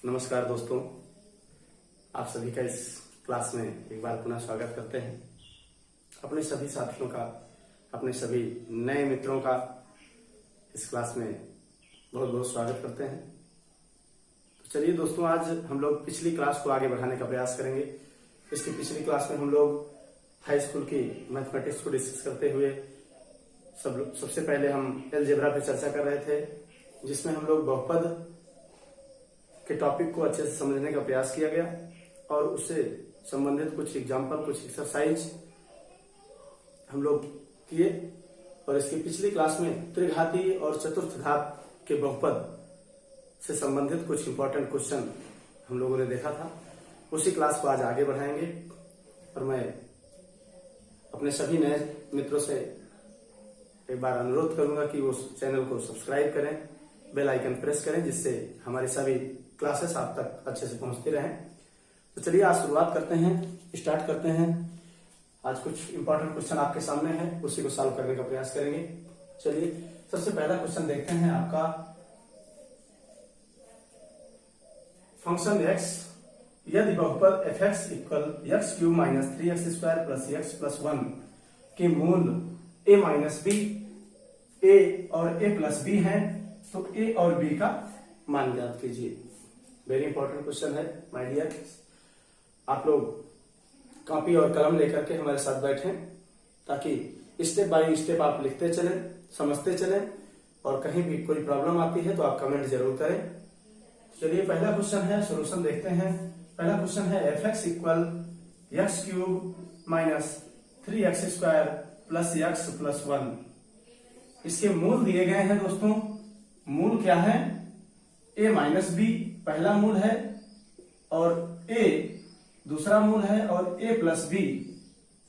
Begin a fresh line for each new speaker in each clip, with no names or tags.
नमस्कार दोस्तों, आप सभी का इस क्लास में एक बार पुनः स्वागत करते हैं। अपने सभी साथियों का, अपने सभी नए मित्रों का इस क्लास में बहुत बहुत स्वागत करते हैं। तो चलिए दोस्तों, आज हम लोग पिछली क्लास को आगे बढ़ाने का प्रयास करेंगे। इसकी पिछली क्लास में हम लोग हाई स्कूल की मैथमेटिक्स को डिस्कस करते हुए सबसे पहले हम अलजेब्रा पे चर्चा कर रहे थे, जिसमें हम लोग बहुपद के टॉपिक को अच्छे से समझने का प्रयास किया गया और उससे संबंधित कुछ एग्जाम्पल, कुछ एक्सरसाइज हम लोग किए। और इसकी पिछली क्लास में त्रिघाती और चतुर्थ घात के बहुपद से संबंधित कुछ इंपॉर्टेंट क्वेश्चन हम लोगों ने देखा था। उसी क्लास को आज आगे बढ़ाएंगे और मैं अपने सभी नए मित्रों से एक बार अनुरोध करूंगा कि वो चैनल को सब्सक्राइब करें, बेल आइकन प्रेस करें, जिससे हमारी सभी क्लासेस आप तक अच्छे से पहुंचती रहें। तो चलिए आज शुरुआत करते हैं, स्टार्ट करते हैं। आज कुछ इंपॉर्टेंट क्वेश्चन आपके सामने है, उसी को सॉल्व करने का प्रयास करेंगे। चलिए सबसे पहला क्वेश्चन देखते हैं आपका। फंक्शन x यदि बहुपद fx equal x cube minus 3x square plus x plus 1 के मूल a माइनस बी, a और a प्लस बी है, तो a और b का मान ज्ञात कीजिए। वेरी इंपॉर्टेंट क्वेश्चन है माय डियर। आप लोग कॉपी और कलम लेकर के हमारे साथ बैठें, ताकि स्टेप बाय स्टेप आप लिखते चलें, समझते चलें, और कहीं भी कोई प्रॉब्लम आती है तो आप कमेंट जरूर करें। चलिए पहला क्वेश्चन है, सोल्यूशन देखते हैं। पहला क्वेश्चन है fx equal x cube minus 3x square plus x plus 1। इसके मूल दिए गए हैं दोस्तों। मूल क्या है? a माइनस बी पहला मूल है, और a दूसरा मूल है, और a प्लस बी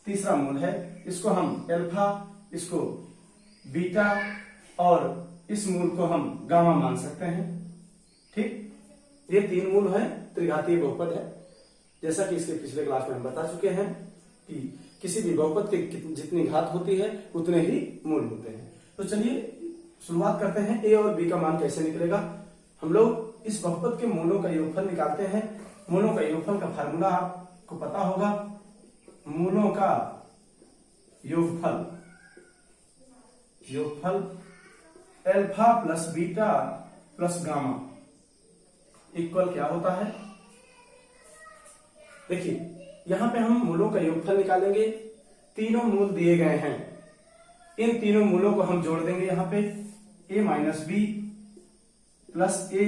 तीसरा मूल है। इसको हम अल्फा, इसको बीटा, और इस मूल को हम गामा मान सकते हैं। ठीक, ये तीन मूल है, त्रिघातीय बहुपद है। जैसा कि इसके पिछले क्लास में हम बता चुके हैं कि किसी भी बहुपद की जितनी घात होती है उतने ही मूल होते हैं। तो चलिए शुरुआत करते हैं। a और b का मान कैसे निकलेगा। हम लोग इस बहुपद के मूलों का योगफल निकालते हैं। मूलों का योगफल का फार्मूला आपको पता होगा। मूलों का योगफल alpha plus beta plus gamma equal क्या होता है? देखिए यहां पे हम मूलों का योगफल निकालेंगे। तीनों मूल दिए गए हैं, इन तीनों मूलों को हम जोड़ देंगे। यहां पे a minus B plus A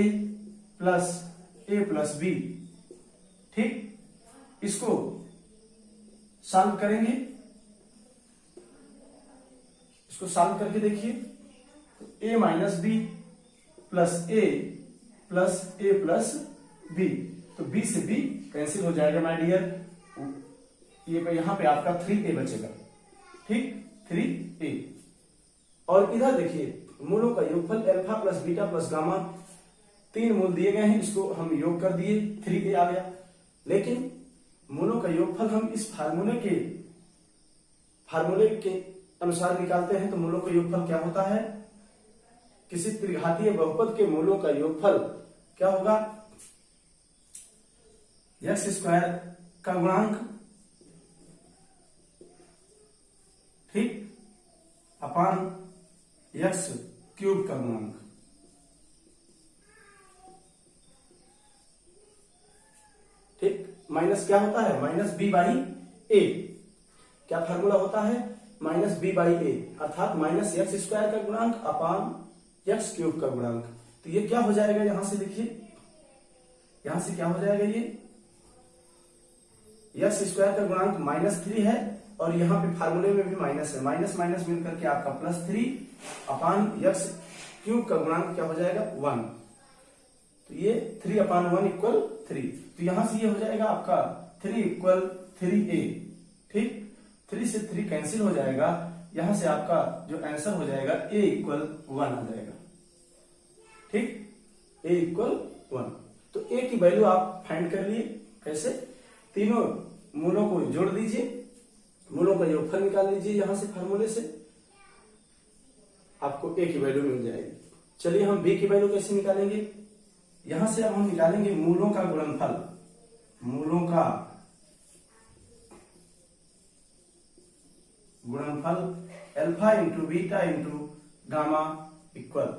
plus A plus B. ठीक, इसको सॉल्व करेंगे। इसको सॉल्व करके देखिए, a minus B plus A plus B, तो b से b कैंसिल हो जाएगा माय डियर। ये यहां पे आपका 3a बचेगा। ठीक, 3a। और इधर देखिए मूलों का योगफल alpha plus beta plus gamma, तीन मूल दिए गए हैं, इसको हम योग कर दिए, 3a आ गया। लेकिन मूलों का योगफल हम इस फार्मूले के अनुसार निकालते हैं। तो मूलों का योगफल क्या होता है? किसी त्रिघातीय बहुपद के मूलों का योगफल क्या होगा? एक्स स्क्वायर का गुणांक, ठीक, अपान एक्स क्यूब का गुणांक। ठीक, माइनस क्या होता है? माइनस बी बाई ए। क्या फार्मूला होता है? माइनस बी बाई ए, अर्थात माइनस एक्स स्क्वायर का गुणांक अपान एक्स क्यूब का गुणांक। तो ये क्या हो जाएगा? यहां से देखिए, यहां से क्या हो जाएगा? ये एक्स स्क्वायर का गुणांक -3 है, और यहाँ पे फार्मूले में भी माइनस है। माइनस माइनस मिलकर के आपका +3 अपान एक्स क्यूब का गुणांक क्या हो जाएगा? 1। तो ये 3 अपान 1 इक्वल 3। तो यहां से ये हो जाएगा आपका 3 इक्वल 3a। ठीक, 3 से 3 कैंसिल हो जाएगा। यहां से आपका जो आंसर हो जाएगा a इक्वल 1 आ जाएगा। ठीक, a इक्वल 1। तो a की वैल्यू आप फाइंड कर लिए। कैसे? तीनों मूलों को जोड़ दीजिए, मूलों का योगफल निकाल लीजिए यहां से फार्मूले से, आपको a की वैल्यू मिल जाएगी। चलिए हम b की वैल्यू कैसे निकालेंगे? यहां से अब हम निकालेंगे मूलों का गुणनफल, मूलों का गुणनफल alpha into beta into gamma equal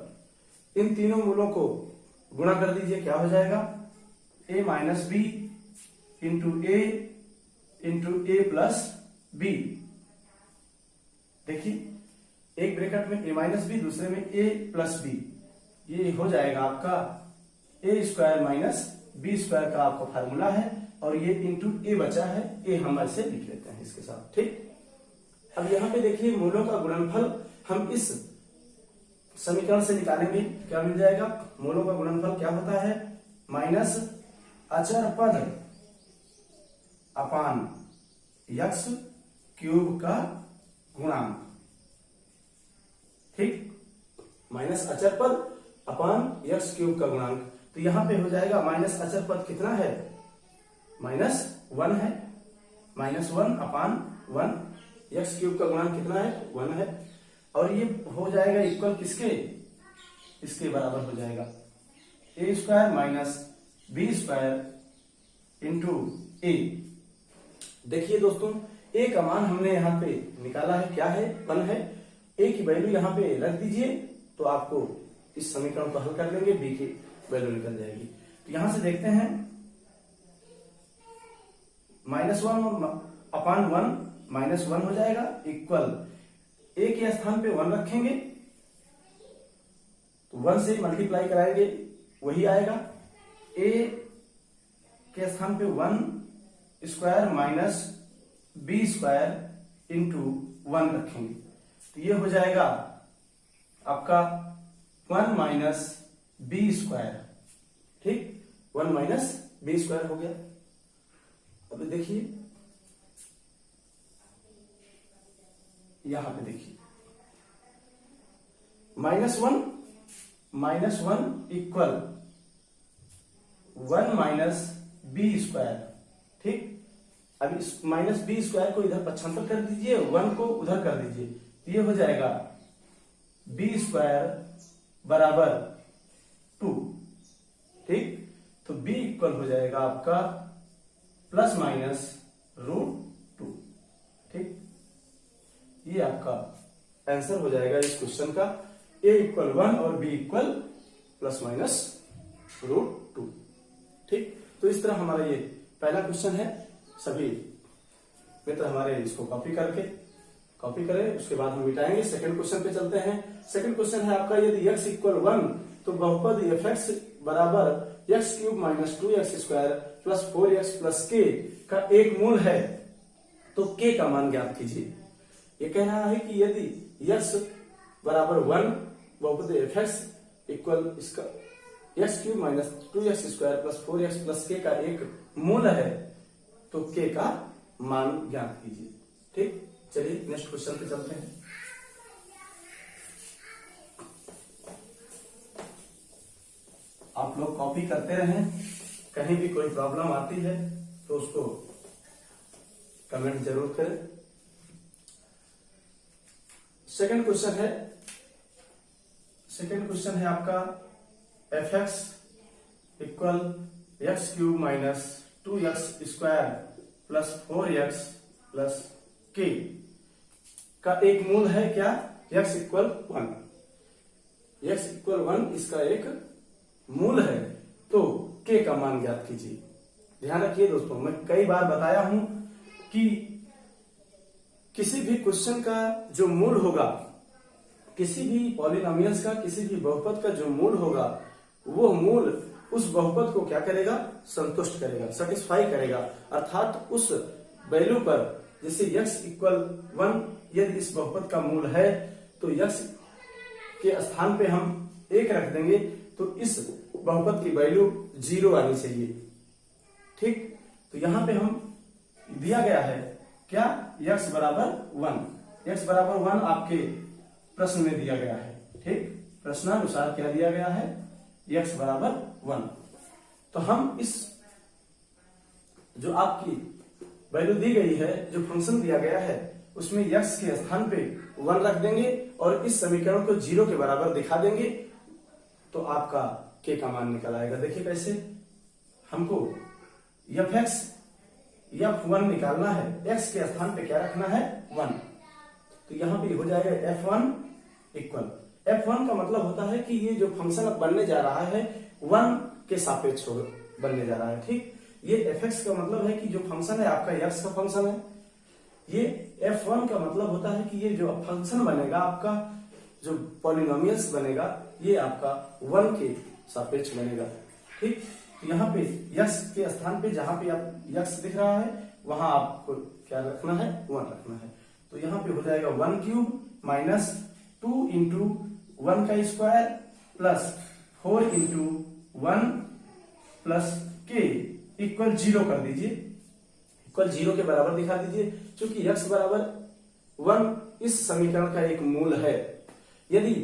in तीनों मूलों को गुणा कर दीजिए, क्या हो जाएगा a minus B into A plus B. देखिए एक ब्रैकेट में a माइनस बी, दूसरे में a प्लस बी, ये हो जाएगा आपका ए स्क्वायर माइनस बी स्क्वायर का आपका फार्मूला है, और ये इंटू ए बचा है, ए हम ऐसे लिख लेते हैं इसके साथ। ठीक, अब यहां पे देखिए मूलों का गुणनफल हम इस समीकरण से निकालेंगे, क्या मिल जाएगा, मूलों का गुणनफल क्या होता है, माइनस अचर पद अपान यक्स क्यूब का गुणांक। ठीक, माइनस अचर पद अपान यक्स क्यूब का गुणांक, तो यहां पे हो जाएगा माइनस अचर पद कितना है, -1 है, -1 अपान 1, यक्स क्यूब का गुणांक कितना है 1 है, और ये हो जाएगा इक्वल किसके, इसके बराबर हो जाएगा A square minus B square into A. देखिए दोस्तों ए का मान हमने यहाँ पे निकाला है, क्या है 1 है, ए की वैल्यू यहाँ पे रख दीजिए तो आपको इस समीकरण को हल कर लेंगे, बी की वैल्यू निकल जाएगी। तो यहां से देखते हैं -1 अपान 1 -1 हो जाएगा इक्वल ए के स्थान पे 1 रखेंगे तो 1 से मल्टीप्लाई कराएंगे वही आएगा, ए के स्थान पे 1 square minus B square into 1 रखेंगे तो ये हो जाएगा आपका 1 माइनस बी स्क्वायर। ठीक, 1 माइनस बी स्क्वायर हो गया। अब देखिए यहां पे देखिए -1 इक्वल 1 माइनस बी स्क्वायर। ठीक, अब इस माइनस बी स्क्वायर को इधर पक्षांतर कर दीजिए, 1 को उधर कर दीजिए, तो ये हो जाएगा बी स्क्वायर बराबर 2। ठीक, तो b इक्वल हो जाएगा आपका ±√2। ठीक, ये आपका आंसर हो जाएगा इस क्वेश्चन का, a इक्वल 1 और b इक्वल ±√2। ठीक, तो इस तरह हमारा ये पहला क्वेश्चन है। सभी मित्र हमारे इसको कॉपी करें, उसके बाद हम मिटाएंगे। सेकंड क्वेश्चन पे चलते हैं। सेकंड क्वेश्चन है आपका, यदि x इक्वल 1 तो बहुपद fx बराबर x cube minus 2x square plus 4x plus k का एक मूल है तो k का मान ज्ञात कीजिए। ये कह रहा है कि यदि x बराबर 1 बहुपद fx इक्वल इसका x cube minus 2x square plus 4x plus k का एक मूल है तो k का मान ज्ञात कीजिए। ठीक, चलिए नेक्स्ट क्वेश्चन पे चलते हैं। आप लोग कॉपी करते रहें, कहीं भी कोई प्रॉब्लम आती है तो उसको कमेंट जरूर करें। सेकंड क्वेश्चन है आपका fx equal x cube minus 2x square plus 4x plus k का एक मूल है क्या, x इक्वल 1 इसका एक मूल है तो k का मान ज्ञात कीजिए। ध्यान रखिए दोस्तों, मैं कई बार बताया हूं कि किसी भी क्वेश्चन का जो मूल होगा, किसी भी पॉलिनोमियल्स का, किसी भी बहुपद का जो मूल होगा, वो मूल उस बहुपद को क्या करेगा, संतुष्ट करेगा, सेटिस्फाई करेगा। अर्थात उस वैल्यू पर जैसे x इक्वल 1 यदि इस बहुपद का मूल है तो x के स्थान पे हम 1 रख देंगे तो इस बहुपद की वैल्यू 0 आनी चाहिए। ठीक, तो यहां पे हम दिया गया है क्या, x बराबर 1 आपके प्रश्न में दिया गया है। ठीक, प्रश्नानुसार क्या दिया गया है, x बराबर 1। तो हम इस जो आपकी वैल्यू दी गई है, जो फंक्शन दिया गया है, उसमें x के स्थान पे 1 रख देंगे और इस समीकरण को 0 के बराबर दिखा देंगे तो आपका के का मान निकल आएगा। देखिए कैसे, हमको f1 निकालना है, x के स्थान पे क्या रखना है 1, तो यहाँ पे हो जाएगा f1 इक्वल, f1 का मतलब होता है कि ये जो फंक्शन अब बनने जा रहा है 1 के सापेक्ष बनने जा रहा है। ठीक, ये fx का मतलब है कि जो फंक्शन है आपका x का फंक्शन है, ये f1 का मतलब होता है कि ये जो फंक्शन बनेगा आपका, जो पॉलिनोमियल्स बनेगा, ये आपका 1 के सापेक्ष बनेगा। ठीक, यहाँ पे x के स्थान पे जहां पे आप x दिख रहा है वहां आपको क्या रखना है 1 रखना है, तो यहाँ पे हो जाएगा 1 क्यूब माइनस 2 इंटू 1 का स्क्वायर प्लस 4 इंटू 1 प्लस के इक्वल 0 कर दीजिए, इक्वल 0 के बराबर दिखा दीजिए। क्योंकि x बराबर 1 इस समीकरण का एक मूल है, यदि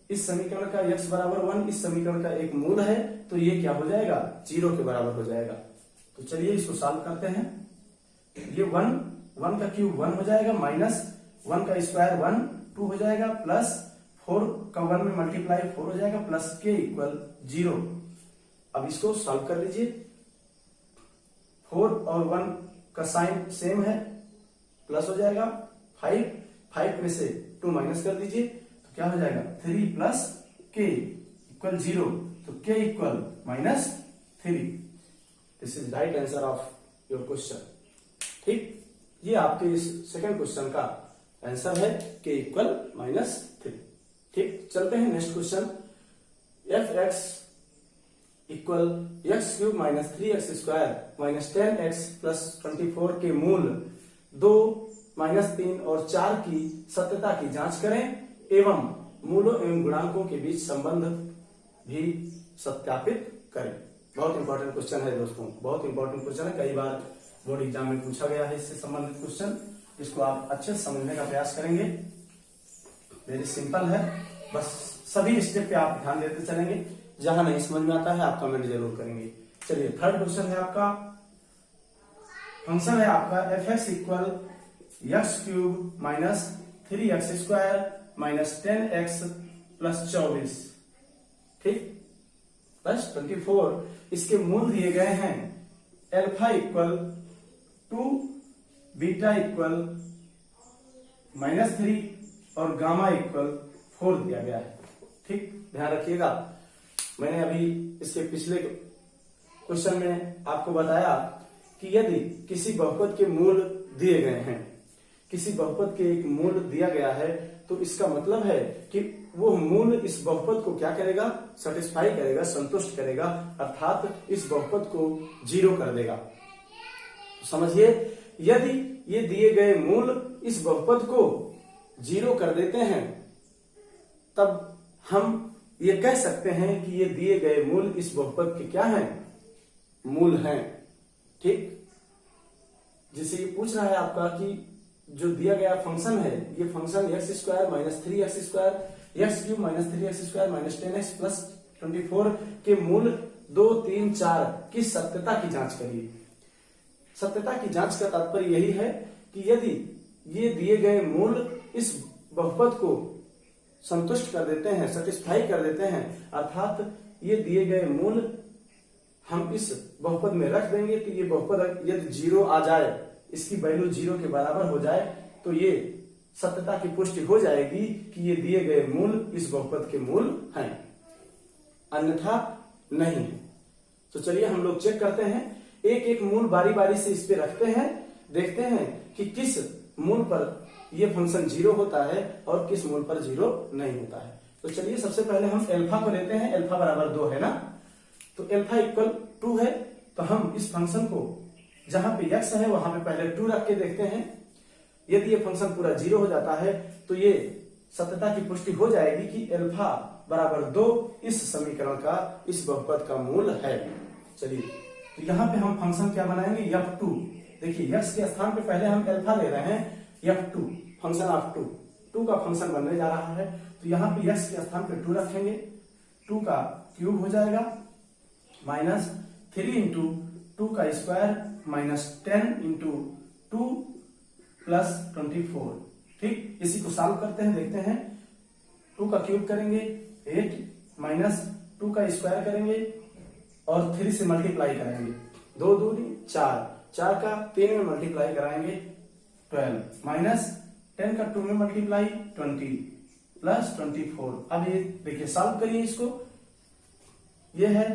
इस समीकरण का x बराबर 1 इस समीकरण का एक मूल है तो ये क्या हो जाएगा 0 के बराबर हो जाएगा। तो चलिए इसको सॉल्व करते हैं। ये 1 का क्यूब 1 हो जाएगा, माइनस 1 का स्क्वायर 1 2 हो जाएगा, प्लस 4 का 1 में मल्टीप्लाई 4 हो जाएगा, प्लस के इक्वल 0। अब इसको सॉल्व कर लीजिए। 4 और 1 का साइन सेम है, प्लस हो जाएगा 5 में से 2 माइनस कर दीजिए तो क्या हो जाएगा 3 प्लस के इक्वल 0, तो के equal -3। This is right answer of your question. ठीक, ये आपके इस सेकंड क्वेश्चन का आंसर है के इक्वल -3। ठीक, चलते हैं next question. f(x) equal x cube minus 3x square minus 10x plus 24 के मूल 2, -3 और 4 की सत्यता की जांच करें एवं मूलों एवं गुणांकों के बीच संबंध भी सत्यापित करें। बहुत इंपॉर्टेंट क्वेश्चन है दोस्तों, बहुत इंपॉर्टेंट क्वेश्चन है, कई बार बोर्ड एग्जाम में पूछा गया है इससे संबंधित क्वेश्चन। इसको आप अच्छे से समझने का प्रयास करेंगे। वेरी सिंपल है, बस सभी स्टेप पे आप ध्यान देते चलेंगे। जहां नहीं समझ में आता है आप कमेंट जरूर करेंगे। चलिए थर्ड क्वेश्चन है आपका, फंक्शन है आपका f(x) equal x cube minus 3x square minus 10x plus 24, ठीक, प्लस 24। इसके मूल दिए गए हैं अल्फा इक्वल 2, बीटा इक्वल -3 और गामा इक्वल 4 दिया गया है। ठीक, ध्यान रखिएगा। मैंने अभी इसके पिछले क्वेश्चन में आपको बताया कि यदि किसी बहुपद के मूल दिए गए हैं, किसी बहुपद के एक मूल दिया गया है, तो इसका मतलब है कि वो मूल इस बहुपद को क्या करेगा, सेटिस्फाई करेगा, संतुष्ट करेगा, अर्थात इस बहुपद को 0 कर देगा। तो समझिए, यदि ये दिए गए मूल इस बहुपद को 0 कर देते हैं, तब हम ये कह सकते हैं कि ये दिए गए मूल इस बहुपद के क्या हैं, मूल हैं। ठीक, जिसे ये पूछ रहा है आपका कि जो दिया गया फंक्शन है, ये function x square minus 3x square x cube minus 3x square minus 10x plus 24 के मूल 2, 3, 4 की सत्यता की जांच करिए। सत्यता की जांच का तात्पर्य यही है कि यदि ये दिए गए मूल इस बहुपद को संतुष्ट कर देते हैं, सेटिस्फाई कर देते हैं, अर्थात ये दिए गए मूल हम इस बहुपद में रख देंगे कि ये बहुपद यदि 0 आ जाए, इसकी वैल्यू 0 के बराबर हो जाए, तो ये सत्यता की पुष्टि हो जाएगी कि ये दिए गए मूल इस बहुपद के मूल हैं, अन्यथा नहीं है। तो चलिए हम लोग चेक करते हैं, एक एक मूल बारी बारी से इस पे रखते हैं, देखते हैं कि किस मूल पर ये फंक्शन 0 होता है और किस मूल पर 0 नहीं होता है। तो चलिए सबसे पहले हम अल्फा को लेते हैं। अल्फा बराबर 2 है ना, तो अल्फा इक्वल 2 है, तो हम इस फंक्शन को जहां पे x है वहां पे पहले 2 रख के देखते हैं। यदि ये फंक्शन पूरा 0 हो जाता है तो ये सत्यता की पुष्टि हो जाएगी कि अल्फा बराबर 2 इस समीकरण का, इस बहुपद का मूल है। चलिए, तो यहाँ पे हम फंक्शन क्या बनाएंगे, f2। देखिए x के स्थान पे पहले हम अल्फा ले रहे हैं, f2 फंक्शन ऑफ 2 का फंक्शन बनने जा रहा है, तो यहाँ पे x के स्थान पे 2 रखेंगे, 2 का क्यूब हो जाएगा माइनस 3 इंटू 2 का स्क्वायर माइनस 10 इंटू 2 प्लस 24। ठीक, इसी को सॉल्व करते हैं, देखते हैं। 2 का क्यूब करेंगे 8 माइनस 2 का स्क्वायर करेंगे और 3 से मल्टीप्लाई कराएंगे, 2 दूनी 4, 4 का 3 में मल्टीप्लाई कराएंगे 12 माइनस 10 का 2 में मल्टीप्लाई 20 प्लस 24। अब ये देखिए सॉल्व करिए इसको, ये है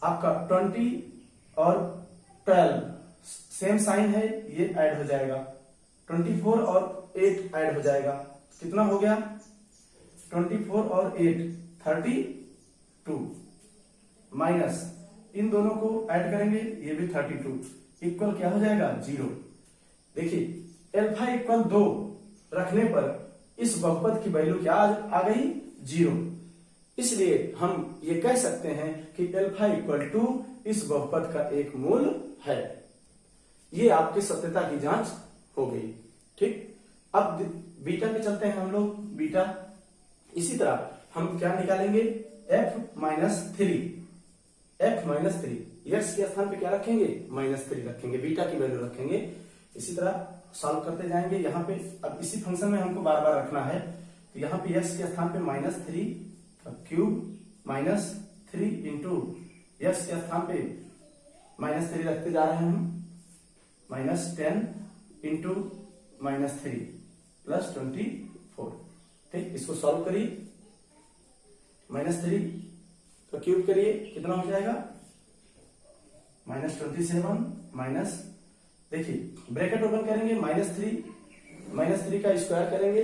आपका 20 और 12 सेम साइन है, ये ऐड हो जाएगा, 24 और 8 ऐड हो जाएगा, कितना हो गया 24 और 8 32 माइनस इन दोनों को ऐड करेंगे, ये भी 32 इक्वल क्या हो जाएगा 0। देखिए अल्फा इक्वल 2 रखने पर इस बहुपद की वैल्यू क्या आ गई 0, इसलिए हम ये कह सकते हैं कि अल्फा इक्वल टू इस बहुपद का एक मूल है। ये आपकी सत्यता की जांच हो गई। ठीक, अब बीटा पे चलते हैं हम लोग। बीटा इसी तरह हम क्या निकालेंगे f माइनस 3 यक्स के स्थान पे क्या रखेंगे -3 रखेंगे, बीटा की वैल्यू रखेंगे। इसी तरह सॉल्व करते जाएंगे। यहाँ पे अब इसी फंक्शन में हमको बार बार रखना है, तो यहाँ पे यक्स के स्थान पे -3 क्यूब -3 इंटू यक्स के स्थान पे -3 रखते जा रहे हैं हम, -10 इंटू -3 प्लस 24। ठीक, इसको सॉल्व करिए, -3 तो क्यूब करिए, कितना हो जाएगा -27 माइनस, देखिए ब्रैकेट ओपन करेंगे, -3 का स्क्वायर करेंगे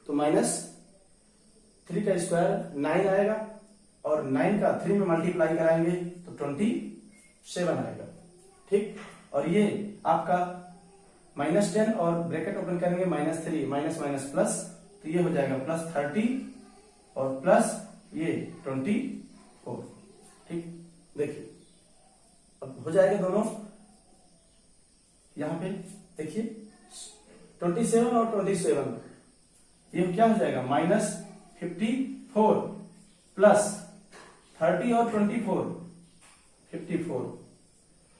तो -3 का स्क्वायर 9 आएगा और 9 का 3 में मल्टीप्लाई कराएंगे तो 27 आएगा। ठीक, और ये आपका -10 और ब्रैकेट ओपन करेंगे -3 माइनस माइनस प्लस, तो ये हो जाएगा +30 और प्लस ये 24। ठीक, देखिए अब हो जाएगा दोनों, यहां पे देखिए 27 और 27, ये क्या हो जाएगा -54 प्लस 30 और 24 54,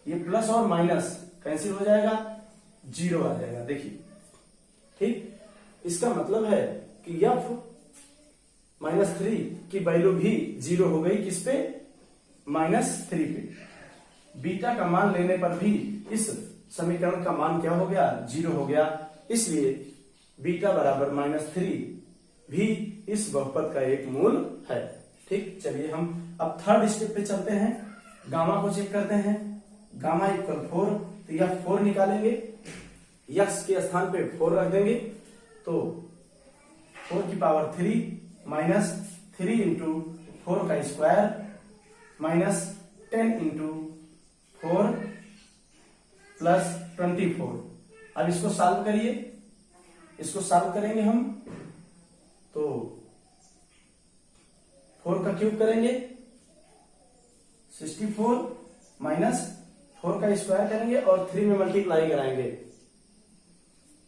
ये प्लस और माइनस कैंसिल हो जाएगा, 0 आ जाएगा। देखिए ठीक, इसका मतलब है कि f -3 की वैल्यू भी 0 हो गई, किस पे -3 पे। बीटा का मान लेने पर भी इस समीकरण का मान क्या हो गया 0 हो गया, इसलिए बीटा बराबर -3 भी इस बहुपद का एक मूल है। ठीक, चलिए हम अब थर्ड स्टेप पे चलते हैं, गामा को चेक करते हैं। गामा इक्वल 4, तो यह 4 निकालेंगे, यक्स के स्थान पे 4 रख देंगे, तो 4 की पावर 3 -3 इंटू 4 का स्क्वायर -10 इंटू 4 प्लस 24। अब इसको सॉल्व करिए, इसको सॉल्व करेंगे हम तो 4 का क्यूब करेंगे 64 माइनस 4 का स्क्वायर करेंगे और 3 में मल्टीप्लाई कराएंगे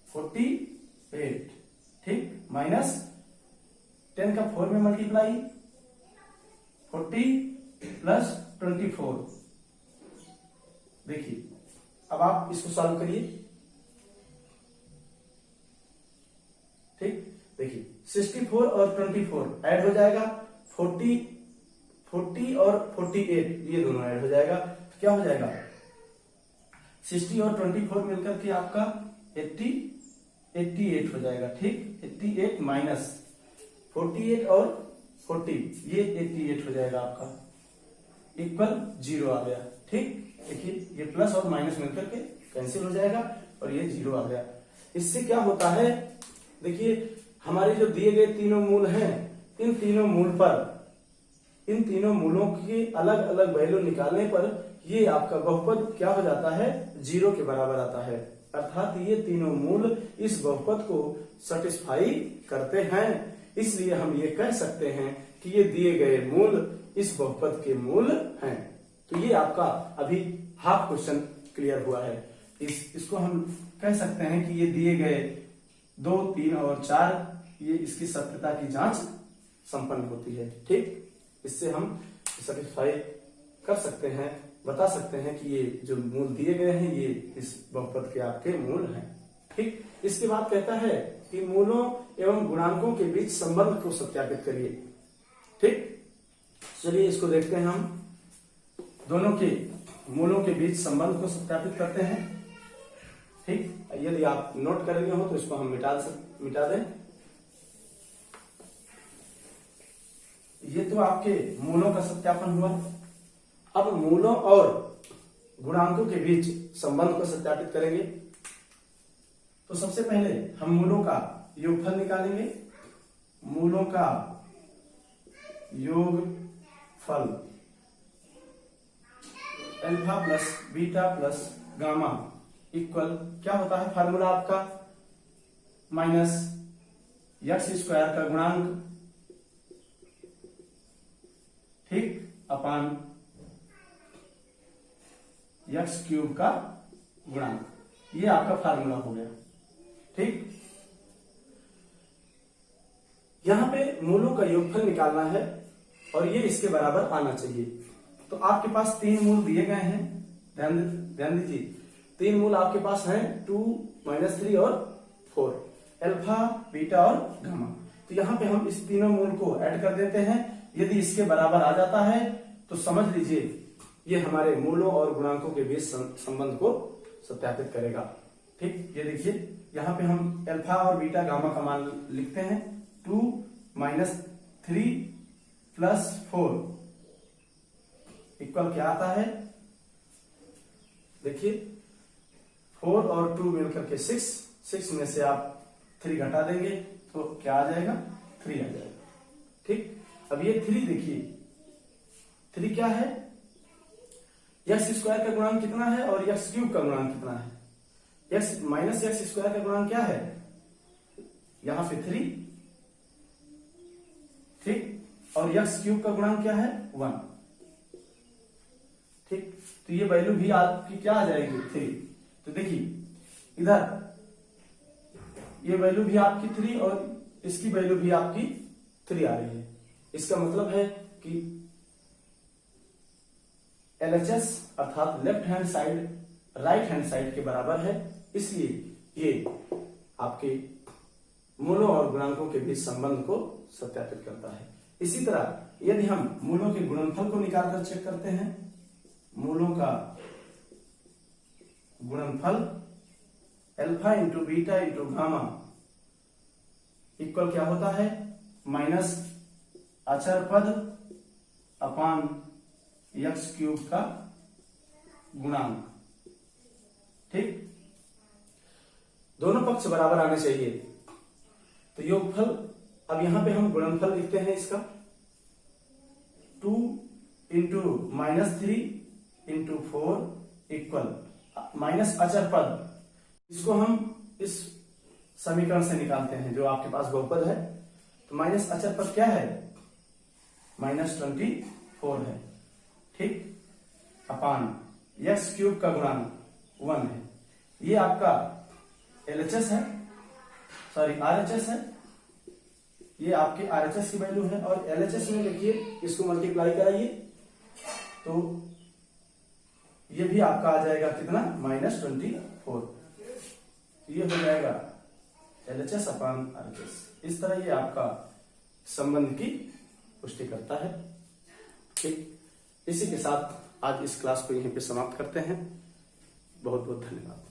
48। ठीक, माइनस 10 का 4 में मल्टीप्लाई 40 प्लस 24। देखिए अब आप इसको सॉल्व करिए। ठीक, देखिए 64 और 24 ऐड हो जाएगा, 40 और 48 ये दोनों ऐड हो जाएगा, तो क्या हो जाएगा 60 और 24 मिलकर के आपका 88 हो जाएगा। ठीक, 88 माइनस 48 और 40 ये 88 हो जाएगा आपका, इक्वल 0 आ गया। ठीक, देखिए ये प्लस और माइनस मिलकर के कैंसिल हो जाएगा और ये 0 आ गया। इससे क्या होता है, देखिए हमारे जो दिए गए तीनों मूल हैं, इन तीनों मूल पर, इन तीनों मूलों की अलग अलग वैल्यू निकालने पर ये आपका बहुपद क्या हो जाता है 0 के बराबर आता है, अर्थात ये तीनों मूल इस बहुपद को सेटिस्फाई करते हैं। इसलिए हम ये कह सकते हैं कि ये दिए गए मूल इस बहुपद के मूल हैं। तो ये आपका अभी हाफ क्वेश्चन क्लियर हुआ है। इसको हम कह सकते हैं कि ये दिए गए 2, 3 और 4 ये इसकी सत्यता की जांच संपन्न होती है। ठीक, इससे हम सेटिस्फाई कर सकते हैं, बता सकते हैं कि ये जो मूल दिए गए हैं ये इस बहुपद के आपके मूल हैं। ठीक, इसके बाद कहता है कि मूलों एवं गुणांकों के बीच संबंध को सत्यापित करिए। ठीक, चलिए इसको देखते हैं हम। दोनों के मूलों के बीच संबंध को सत्यापित करते हैं। ठीक, यदि आप नोट करेंगे हो तो इसको हम मिटा दें। ये तो आपके मूलों का सत्यापन हुआ। अब मूलों और गुणांकों के बीच संबंध को सत्यापित करेंगे। तो सबसे पहले हम मूलों का योगफल निकालेंगे। मूलों का योगफल alpha plus beta plus gamma equal क्या होता है फार्मूला आपका, माइनस एक्स स्क्वायर का गुणांक, ठीक, अपान एक्स क्यूब का गुणांक। ये आपका फार्मूला हो गया। ठीक, यहां पे मूलों का योगफल निकालना है और ये इसके बराबर आना चाहिए। तो आपके पास 3 मूल दिए गए हैं, ध्यान दीजिए। 3 मूल आपके पास हैं, 2, -3 और 4, अल्फा, बीटा और गामा। तो यहां पे हम इस तीनों मूल को ऐड कर देते हैं। यदि इसके बराबर आ जाता है तो समझ लीजिए ये हमारे मूलों और गुणांकों के बीच संबंध को सत्यापित करेगा। ठीक, ये देखिए यहां पे हम अल्फा और बीटा गामा का मान लिखते हैं। 2 - 3 + 4 इक्वल क्या आता है, देखिए 4 और 2 मिलकर के 6 में से आप 3 घटा देंगे तो क्या आ जाएगा, 3 आ जाएगा। ठीक, अब ये 3 देखिए, 3 क्या है, एक्स स्क्वायर का गुणांक कितना है और एक्स क्यूब का गुणांक कितना है। एक्स माइनस एक्स स्क्वायर का गुणांक क्या है, यहां पे 3, ठीक, और एक्स क्यूब का गुणांक क्या है, 1। ठीक, तो ये वैल्यू भी आपकी क्या आ जाएगी, 3। तो देखिए इधर ये वैल्यू भी आपकी 3 और इसकी वैल्यू भी आपकी 3 आ रही है। इसका मतलब है कि LHS अर्थात left hand side right hand side के बराबर है, इसलिए ये आपके मूलों और गुणांकों के बीच संबंध को सत्यापित करता है। इसी तरह यदि हम मूलों के गुणनफल को निकालकर चेक करते हैं, मूलों का गुणनफल alpha into beta into gamma equal क्या होता है, माइनस अचर पद अपान एक्स क्यूब का गुणांक। ठीक, दोनों पक्ष बराबर आने चाहिए। तो योगफल, अब यहां पे हम गुणनफल लिखते हैं इसका 2 इंटू -3 इंटू 4 इक्वल माइनस अचर पद, इसको हम इस समीकरण से निकालते हैं जो आपके पास बहुपद है। तो माइनस अचर पद क्या है, -24 है। ठीक, अपान एक्स क्यूब का गुणांक 1 है। ये आपका LHS है, सॉरी RHS है, ये आपके RHS की वैल्यू है। और LHS में देखिए इसको मल्टीप्लाई कराइए तो ये भी आपका आ जाएगा कितना, -24। ये हो जाएगा LHS अपान RHS। इस तरह ये आपका संबंध की पुष्टि करता है। ठीक, इसी के साथ आज इस क्लास को यहीं पे समाप्त करते हैं। बहुत बहुत धन्यवाद।